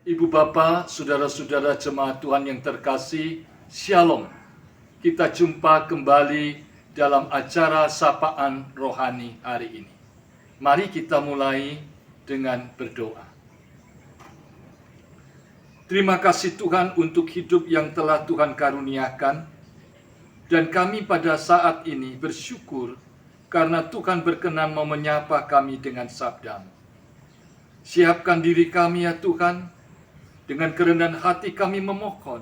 Ibu Bapa, saudara-saudara jemaat Tuhan yang terkasih, Shalom. Kita jumpa kembali dalam acara Sapaan Rohani hari ini. Mari kita mulai dengan berdoa. Terima kasih Tuhan untuk hidup yang telah Tuhan karuniakan, dan kami pada saat ini bersyukur karena Tuhan berkenan mau menyapa kami dengan sabda-Mu. Siapkan diri kami ya Tuhan. Dengan kerendahan hati kami memohon,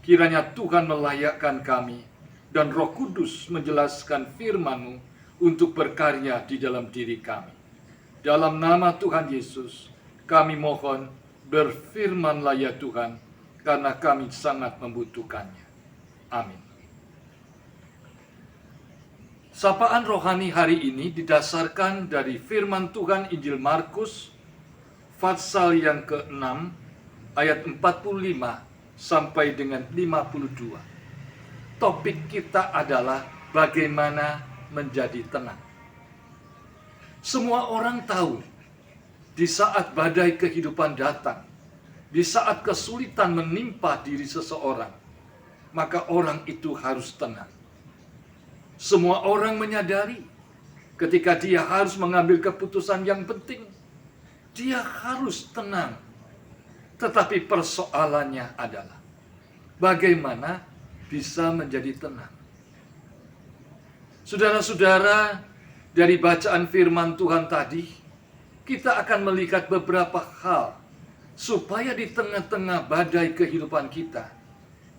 kiranya Tuhan melayakkan kami dan Roh Kudus menjelaskan firman-Mu untuk berkarya di dalam diri kami. Dalam nama Tuhan Yesus, kami mohon, berfirman-Lah ya Tuhan, karena kami sangat membutuhkannya. Amin. Sapaan rohani hari ini didasarkan dari firman Tuhan Injil Markus, pasal yang ke-6, ayat 45 sampai dengan 52. Topik kita adalah bagaimana menjadi tenang. Semua orang tahu, di saat badai kehidupan datang, di saat kesulitan menimpa diri seseorang, maka orang itu harus tenang. Semua orang menyadari, ketika dia harus mengambil keputusan yang penting, dia harus tenang. Tetapi persoalannya adalah bagaimana bisa menjadi tenang. Saudara-saudara, dari bacaan firman Tuhan tadi, kita akan melihat beberapa hal supaya di tengah-tengah badai kehidupan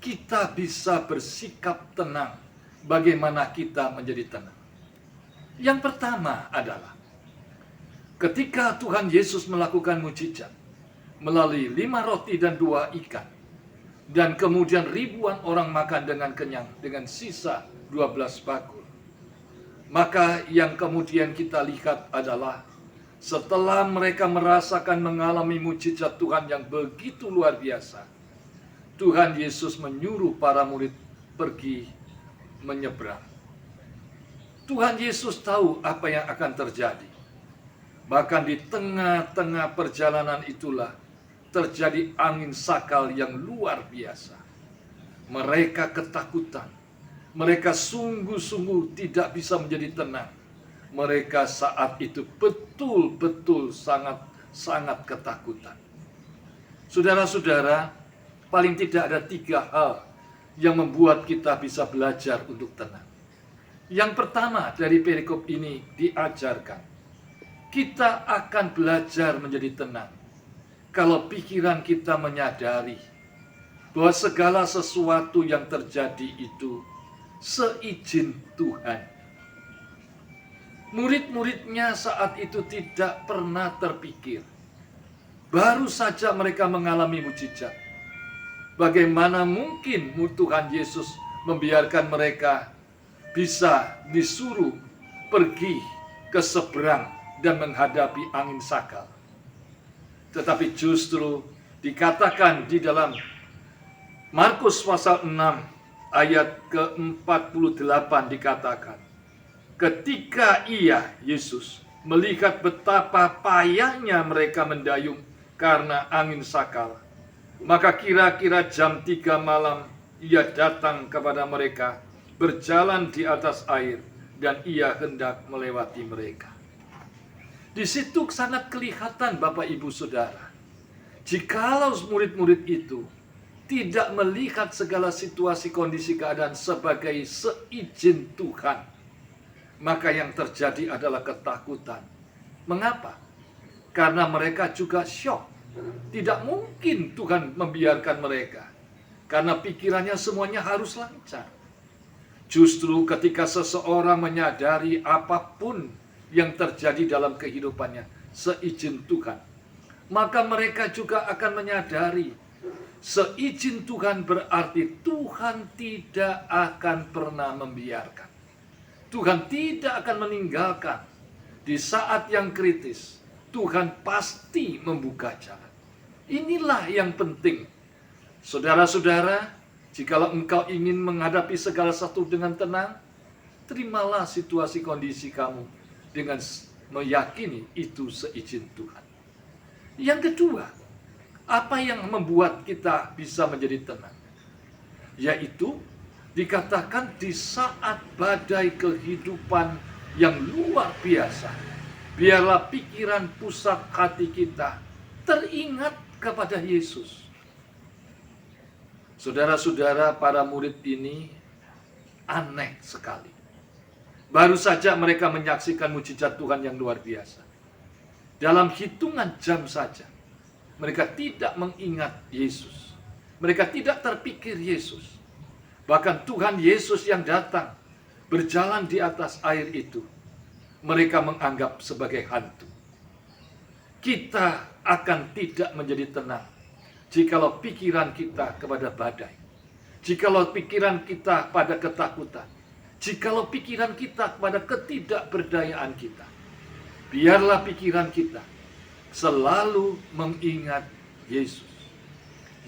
kita bisa bersikap tenang. Bagaimana kita menjadi tenang? Yang pertama adalah ketika Tuhan Yesus melakukan mujizat melalui 5 roti dan 2 ikan. Dan kemudian ribuan orang makan dengan kenyang dengan sisa 12 bakul. Maka yang kemudian kita lihat adalah setelah mereka merasakan mengalami mujizat Tuhan yang begitu luar biasa, Tuhan Yesus menyuruh para murid pergi menyeberang. Tuhan Yesus tahu apa yang akan terjadi. Bahkan di tengah-tengah perjalanan itulah terjadi angin sakal yang luar biasa. Mereka ketakutan. Mereka sungguh-sungguh tidak bisa menjadi tenang. Mereka saat itu betul-betul sangat ketakutan. Saudara-saudara, paling tidak ada 3 hal yang membuat kita bisa belajar untuk tenang. Yang pertama dari perikop ini diajarkan, kita akan belajar menjadi tenang kalau pikiran kita menyadari bahwa segala sesuatu yang terjadi itu seizin Tuhan. Murid-muridnya saat itu tidak pernah terpikir. Baru saja mereka mengalami mujizat. Bagaimana mungkin Tuhan Yesus membiarkan mereka bisa disuruh pergi ke seberang dan menghadapi angin sakal? Tetapi justru dikatakan di dalam Markus pasal 6 ayat ke-48 dikatakan, ketika Yesus melihat betapa payahnya mereka mendayung karena angin sakal, maka kira-kira jam 3 malam ia datang kepada mereka, berjalan di atas air, dan ia hendak melewati mereka. Di situ sangat kelihatan Bapak Ibu Saudara, jikalau murid-murid itu tidak melihat segala situasi kondisi keadaan sebagai seizin Tuhan, maka yang terjadi adalah ketakutan. Mengapa? Karena mereka juga syok. Tidak mungkin Tuhan membiarkan mereka, karena pikirannya semuanya harus lancar. Justru ketika seseorang menyadari apapun yang terjadi dalam kehidupannya seizin Tuhan, maka mereka juga akan menyadari seizin Tuhan berarti Tuhan tidak akan pernah membiarkan. Tuhan tidak akan meninggalkan. Di saat yang kritis, Tuhan pasti membuka jalan. Inilah yang penting. Saudara-saudara, jikalau engkau ingin menghadapi segala sesuatu dengan tenang, terimalah situasi kondisi kamu dengan meyakini itu seizin Tuhan. Yang kedua, apa yang membuat kita bisa menjadi tenang? Yaitu dikatakan di saat badai kehidupan yang luar biasa, biarlah pikiran pusat hati kita teringat kepada Yesus. Saudara-saudara, para murid ini aneh sekali. Baru saja mereka menyaksikan mujizat Tuhan yang luar biasa. Dalam hitungan jam saja, mereka tidak mengingat Yesus. Mereka tidak terpikir Yesus. Bahkan Tuhan Yesus yang datang berjalan di atas air itu, mereka menganggap sebagai hantu. Kita akan tidak menjadi tenang jikalau pikiran kita kepada badai, jikalau pikiran kita pada ketakutan, jikalau pikiran kita kepada ketidakberdayaan kita. Biarlah pikiran kita selalu mengingat Yesus.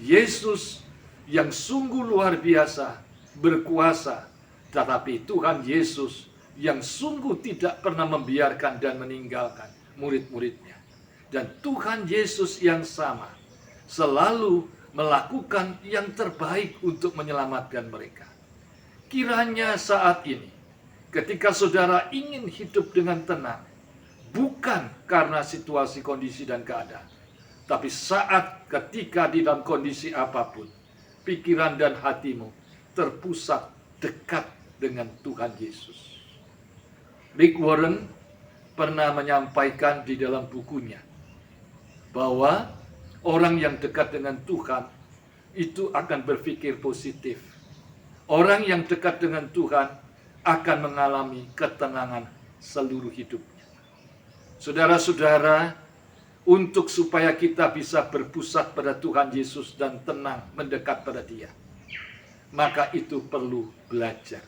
Yesus yang sungguh luar biasa, berkuasa, tetapi Tuhan Yesus yang sungguh tidak pernah membiarkan dan meninggalkan murid-muridnya. Dan Tuhan Yesus yang sama selalu melakukan yang terbaik untuk menyelamatkan mereka. Kiranya saat ini, ketika saudara ingin hidup dengan tenang, bukan karena situasi, kondisi, dan keadaan, tapi saat ketika di dalam kondisi apapun, pikiran dan hatimu terpusat dekat dengan Tuhan Yesus. Rick Warren pernah menyampaikan di dalam bukunya bahwa orang yang dekat dengan Tuhan itu akan berpikir positif. Orang yang dekat dengan Tuhan akan mengalami ketenangan seluruh hidupnya. Saudara-saudara, untuk supaya kita bisa berpusat pada Tuhan Yesus dan tenang mendekat pada Dia, maka itu perlu belajar.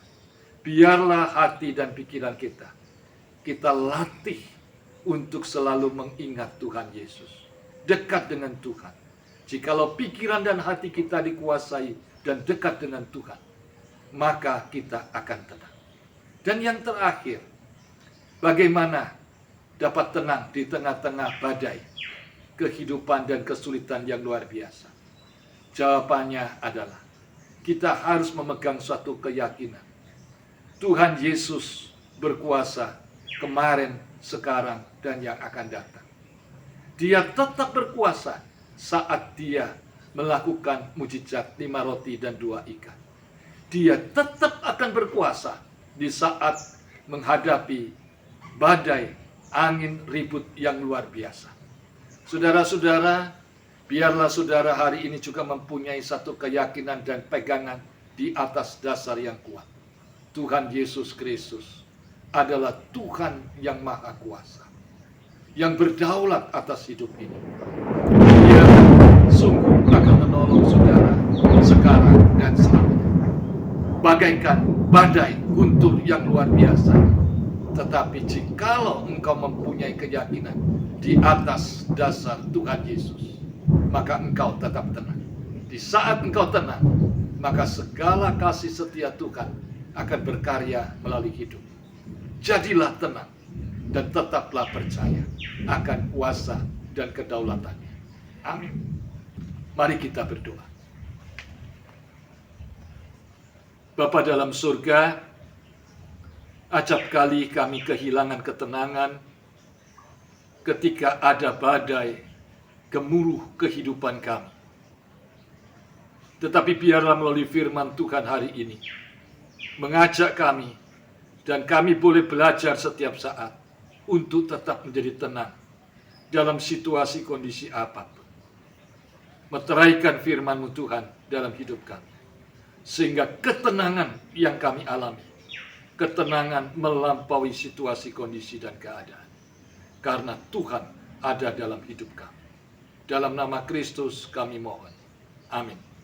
Biarlah hati dan pikiran kita latih untuk selalu mengingat Tuhan Yesus. Dekat dengan Tuhan. Jikalau pikiran dan hati kita dikuasai dan dekat dengan Tuhan, maka kita akan tenang. Dan yang terakhir, bagaimana dapat tenang di tengah-tengah badai kehidupan dan kesulitan yang luar biasa? Jawabannya adalah kita harus memegang suatu keyakinan. Tuhan Yesus berkuasa kemarin, sekarang, dan yang akan datang. Dia tetap berkuasa saat Dia melakukan mujizat 5 roti dan 2 ikan. Dia tetap akan berkuasa di saat menghadapi badai, angin ribut yang luar biasa. Saudara-saudara, biarlah saudara hari ini juga mempunyai satu keyakinan dan pegangan di atas dasar yang kuat. Tuhan Yesus Kristus adalah Tuhan yang Maha Kuasa, yang berdaulat atas hidup ini. Dia sungguh akan menolong saudara sekarang dan selamanya. Bagaikan badai guntur yang luar biasa. Tetapi jikalau engkau mempunyai keyakinan di atas dasar Tuhan Yesus, maka engkau tetap tenang. Di saat engkau tenang, maka segala kasih setia Tuhan akan berkarya melalui hidup. Jadilah tenang dan tetaplah percaya akan kuasa dan kedaulatannya. Amin. Mari kita berdoa. Bapa dalam surga, acap kali kami kehilangan ketenangan ketika ada badai gemuruh kehidupan kami. Tetapi biarlah melalui firman Tuhan hari ini mengajak kami, dan kami boleh belajar setiap saat untuk tetap menjadi tenang dalam situasi kondisi apapun. Meteraikan firman-Mu Tuhan dalam hidup kami, sehingga ketenangan yang kami alami ketenangan melampaui situasi, kondisi, dan keadaan. Karena Tuhan ada dalam hidup kami. Dalam nama Kristus kami mohon. Amin.